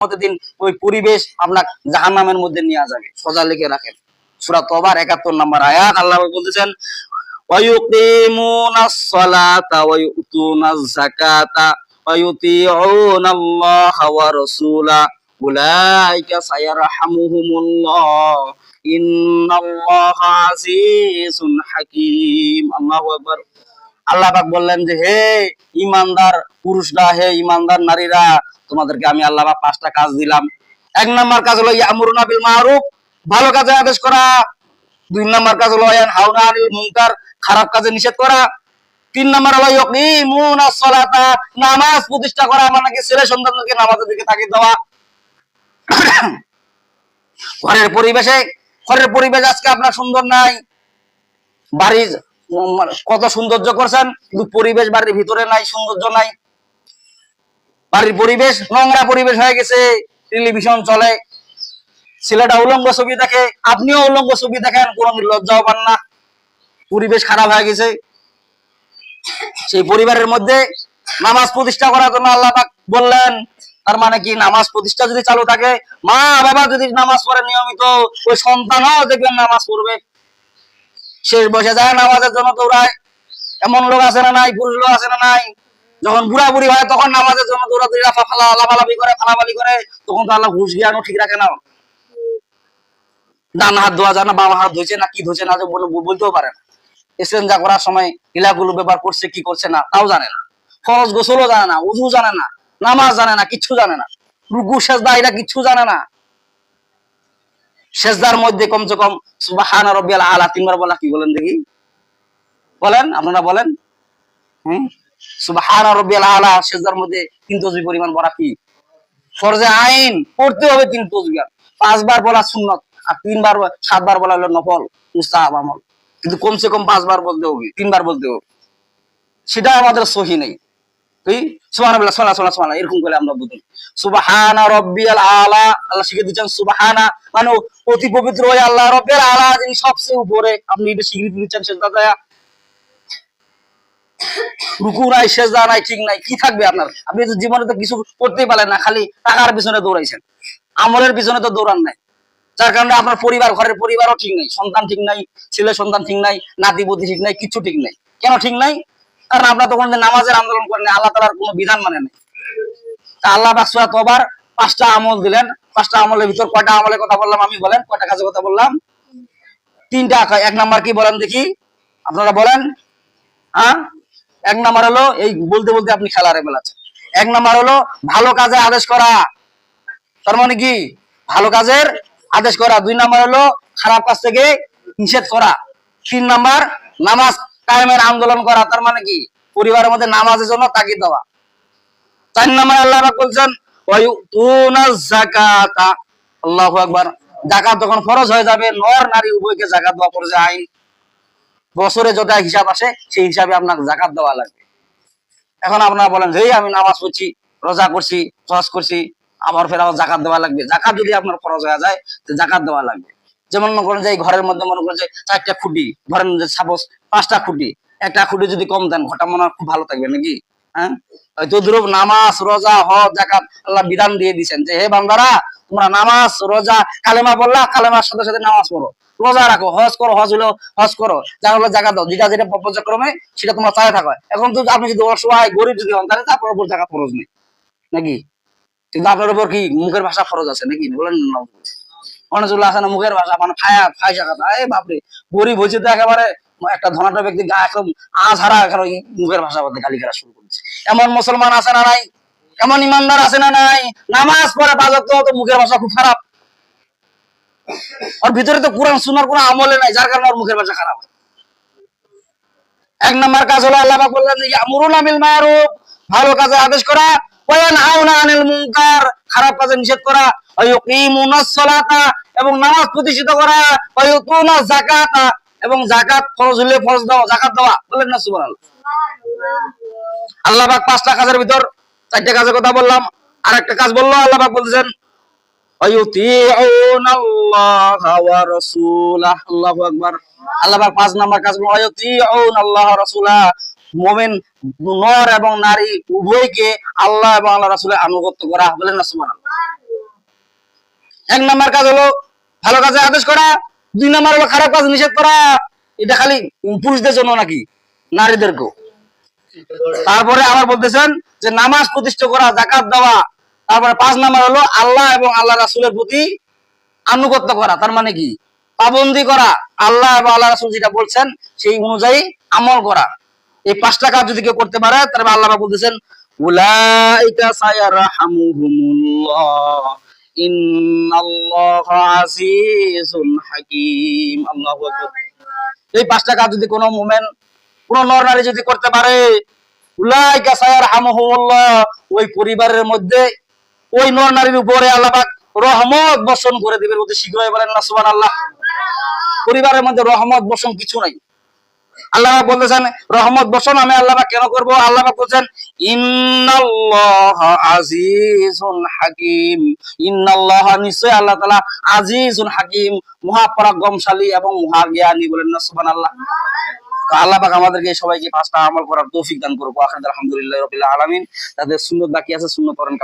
প্রতিদিন ওই পরিবেশ আপনার জাহান্নামের মধ্যে নিয়ে যাবে। সোজা লিখে রাখেন, সূরা তওবার 71 নম্বর আয়াত। আল্লাহ বলতেছেন ওয়ায়ুকিমুনাস সালাতা ওয়ায়ুতুনাজ যাকাতা ওয়ায়ুতিউনাল্লাহা ওয়া রাসূলা উলাইকা সায়ারহামুহুমুল্লাহ ইন্নাল্লাহা আজিজুন হাকীম। আল্লাহু আকবার। আল্লাহ পাক বললেন যে হে ঈমানদার পুরুষরা, হে ঈমানদার নারীরা, তোমাদেরকে আমি আল্লাহ পাক 5টা কাজ দিলাম। 1 নাম্বার কাজ হলো ইয়ামুরুনা বিল মারুফ, ভালো কাজে আদেশ করা। 2 নাম্বার কাজ হলো ইয়ানহাউনা আনিল মুনকার, খারাপ কাজে নিষেধ করা। 3 নাম্বার হলো ইয়াকিমুনাস সালাতা, নামাজ প্রতিষ্ঠা করা, মানে কি ছেলে সন্তানদেরকে নামাজের দিকে তাকিদ দেওয়া। ঘরের পরিবেশ আজকে আপনার সুন্দর নাই। বাড়ির কত সৌন্দর্য করছেন, কিন্তু পরিবেশ বাড়ির ভিতরে নাই, সৌন্দর্য নাই। বাড়ির পরিবেশ নোংরা পরিবেশ হয়ে গেছে। টেলিভিশন চলে, ছেলেটা উলঙ্গ ছবি দেখে, আপনিও উলঙ্গ ছবি দেখেন, কোনো লজ্জাও পান না। পরিবেশ খারাপ হয়ে গেছে। সেই পরিবারের মধ্যে নামাজ প্রতিষ্ঠা করার জন্য আল্লাহ পাক বললেন। তার মানে কি, নামাজ প্রতিষ্ঠা যদি চালু থাকে, মা বাবা যদি নামাজ পড়ে নিয়মিত, ওই সন্তানও দেখবেন নামাজ পড়বে। শেষ বসে যায় নামাজের জন্য দৌড়ায়, এমন লোক আছে না নাই, পুরুষ লোক আছে না নাই। যখন বুড়া বুড়ি হয় তখন নামাজের জন্য দৌড়াদৌড়ি লাফালাফি করে, ফালাফালি করে, তখন তো আল্লাহ ঘুষ জ্ঞানও ঠিক রাখে না। ডান হাত ধোয়া যায় না, বাম হাত ধুইছে না, কি ধুইছে না বলতেও পারে না। ইস্তেঞ্জা করার সময় ইলাগুলো ব্যবহার করছে কি করছে না তাও জানে না। ফরজ গোসলও জানে না, উযু জানে না, নামাজ জানে না, কিচ্ছু জানে না। রুকু সেজদা এটা কিচ্ছু জানে না। সেজদার মধ্যে কমসে কম সুবহানা রাব্বিয়াল আলা 3 বার বলা, কি বলেন দেখি, বলেন আপনারা বলেন। সুবহানা রাব্বিয়াল আলা সেজদার মধ্যে 3 তাসবিহ পরিমাণ পড়া কি ফরজে আইন, পড়তে হবে 3 তাসবিহ। 5 বার বলা সুন্নাত, আর 3 বার 7 বার বলা হলো নফল মুস্তাহাব আমল। কিন্তু কমসে কম 5 বার বলতে হবে, 3 বার বলতে হবে, সেটা আমাদের সহি নেই। তুই সুবহানাল্লাহ সুবহানাল্লাহ এরকম করে আমরা বলি সুবহানা রাব্বিয়াল আলা। আল্লাহ শিখিয়ে দিচ্ছেন সুবহানা মানে অতি পবিত্র ওই আল্লাহ রাব্বিল আলা, যিনি সবচেয়ে উপরে। আপনি এটা স্বীকৃতি দিচ্ছেন সেজদাতে। রুকু নাই, সেজদা নাই, ঠিক নাই, কি থাকবে আপনার? আপনি তো জীবনে তো কিছু করতেই পারেন না, খালি টাকার পিছনে দৌড়াইছেন, আমলের পিছনে তো দৌড়ান নাই। যার কারণে আপনার পরিবার, ঘরের পরিবারও ঠিক নাই, সন্তান ঠিক নাই, ছেলে সন্তান ঠিক নাই, নাতি বুদ্ধি ঠিক নাই, কিছু ঠিক নাই। কেন ঠিক নাই? কারণ আপনার তখন নামাজের আন্দোলন করেন, আল্লাহ তাআলার কোনো বিধান মানে নাই। আল্লাহ পাক সূরা তওবার 5টা আমল দিলেন। 5টা আমলের ভিতর কয়টা আমলের কথা বললাম আমি, বলেন কয়টা কাজের কথা বললাম? 3টা। 1 নাম্বার কি বলেন দেখি, আপনারা বলেন। হ্যাঁ, 1 নাম্বার হলো, এই বলতে বলতে আপনি খেলারে বেলাচ্ছেন। 1 নাম্বার হলো ভালো কাজে আদেশ করা, তার মানে কি ভালো কাজের আদেশ করা। 2 নাম্বার হলো খারাপ কাজ থেকে নিষেধ করা। 3 নাম্বার নামাজ কায়েমের আন্দোলন করা, তার মানে কি পরিবারের মধ্যে নামাজের জন্য তাগিদ দেওয়া। 4 নাম্বার আল্লাহ পাক বলছেন ওয়ায়ুতুনাজ যাকাতা। আল্লাহু আকবার। যাকাত যখন ফরজ হয়ে যাবে, নর নারী উভয়কে যাকাত দেওয়া ফরজে আইন। বছরে যত হিসাব আসে সেই হিসাবে আপনাকে যাকাত দেওয়া লাগবে। এখন আপনারা বলেন যে আমি নামাজ পড়ছি, রোজা করছি, হজ করছি, আবার ফের আমার যাকাত দেওয়া লাগবে। যাকাত যদি আপনার ফরজ হয়ে যায় তো যাকাত দেওয়া লাগবে। যেমন মনে করেন যে ঘরের মধ্যে মনে করেন যে 4টা খুঁটি, ধরেন যে সাপোজ 5টা খুঁটি, একটা খুঁটি যদি কম দেন, ঘরটা মনে হয় খুব ভালো থাকবে নাকি? হ্যাঁ, তদ্রুপ নামাজ, রোজা, হজ, যাকাত আল্লাহ বিধান দিয়ে দিয়েছেন যে হে বান্দারা, তোমরা নামাজ, রোজা, কালেমা বললা, কালেমার সাথে সাথে নামাজ পড়ো, রোজা রাখো, হজ করো, হজ হলো হজ করো, যা হলো যাকাত দাও, যেটা যেটা পর্যায়ক্রমে সেটা তোমরা চায় থাকো। এখন তো আপনি যদি অসহায় গরিব যদি হন, তাহলে তারপর উপর যাকাত ফরজ নেই নাকি? কিন্তু আপনার উপর কি মুখের ভাষা ফরজ আছে নাকি? বলেন না। অনেকগুলো আছে না মুখের ভাষা, মানে ফাই জাকাত। এই বাপরে, গরিব হয়েছে তো একেবারে একটা ধনাঢ্য ব্যক্তি গা একদম আজহারা এখন মুখের ভাষা বলতে গালি করা শুরু করেছে। এমন মুসলমান আছে না নাই? এমন ইমানদার আছে না নাই? নামাজ পড়ে বাজার তো মুখের ভাষা খুব খারাপ, ওর ভিতরে তো কোরআন সুন্নাহর কোনো আমলে নাই, যার কারণে ওর মুখের ভাষা খারাপ। 1 নাম্বার কাজ হলো আল্লাহ পাক বললেন যে ইয়ামুরুনা বিল মারুফ, ভালো কাজে আদেশ করা, ওয়া ইয়ানহাউনা আনিল মুনকার, খারাপ কাজে নিষেধ করা, ওয়া ইউকিমুনাস সালাতা, এবং নামাজ প্রতিষ্ঠিত করা, ওয়া ইউতুনাজ যাকাতা, এবং যাকাত ফরজ হলে ফরজ দাও, যাকাত দেওয়া। বলেন না সুবহানাল্লাহ। আল্লাহ পাক 5টা কাজের ভিতর 4টা কাজের কথা বললাম, আরেকটা কাজ বললো আল্লাহ পাক বলতেছেন ওয়ায়ুতিউনাল্লাহা ওয়া রাসূলাহ। আল্লাহু আকবার। আল্লাহ পাক 5 নাম্বার কাজ বললেন ওয়ায়ুতিউনাল্লাহা ওয়া রাসূলাহ, মুমিন নর এবং নারী উভয়কে আল্লাহ এবং আল্লাহ রাসূলের আনুগত্য করা। বলেন না সুবহানাল্লাহ। এক নাম্বার কাজ হলো ভালো কাজে আদেশ করা, 2 নাম্বার হলো খারাপ কাজ নিষেধ করা। এটা খালি পুরুষদের জন্য নাকি, নারীদেরকেও। তারপরে আবার বলতেছেন যে নামাজ প্রতিষ্ঠা করা, যাকাত দেওয়া। তারপরে 5 নাম্বার হলো আল্লাহ এবং আল্লাহ রাসূলের প্রতি আনুগত্য করা। তার মানে কি, পাবন্দি করা, আল্লাহ এবং আল্লাহ রাসূল যেটা বলছেন সেই অনুযায়ী আমল করা। এই 5টা কাজ যদি কেউ করতে পারে, তাহলে আল্লাহ পাক বলতেছেন উলাইকা সায়ারহামুহুমুল্লাহ ইন্নাল্লাহা আজিজুন হাকীম। আল্লাহু আকবার। এই 5টা কাজ যদি কোনো মুমিন, কোন নর নারী যদি করতে পারে, উলাইকা সায়ারহামুহুমুল্লাহ, ওই পরিবারের মধ্যে ওই নর নারীর উপরে আল্লাহ পাক রহমত বর্ষণ করে দিবেন অতি শীঘ্রই। বলেন না সুবহানাল্লাহ। পরিবারের মধ্যে রহমত বর্ষণ কিছু নাই। আল্লাহ পাক বলতেছেন রহমত বর্ষণ আমি আল্লাহ পাক কেন করব? আল্লাহ পাক বলছেন ইন্নাল্লাহা আজিজুন হাকীম। ইন্নাল্লাহা, নিশ্চয় আল্লাহ তাআলা, আজিজুন হাকীম, মহাপরাক্রমশালী এবং মহাজ্ঞানী। বলেন না সুবহানাল্লাহ। তো আল্লাহ পাক আমাদেরকে সবাইকে 5টা আমল করার তৌফিক দান করুক। আলহামদুলিল্লাহি রাব্বিল আলামিন। তাদের সুন্নাত বাকি আছে, সুন্নাত পড়েন।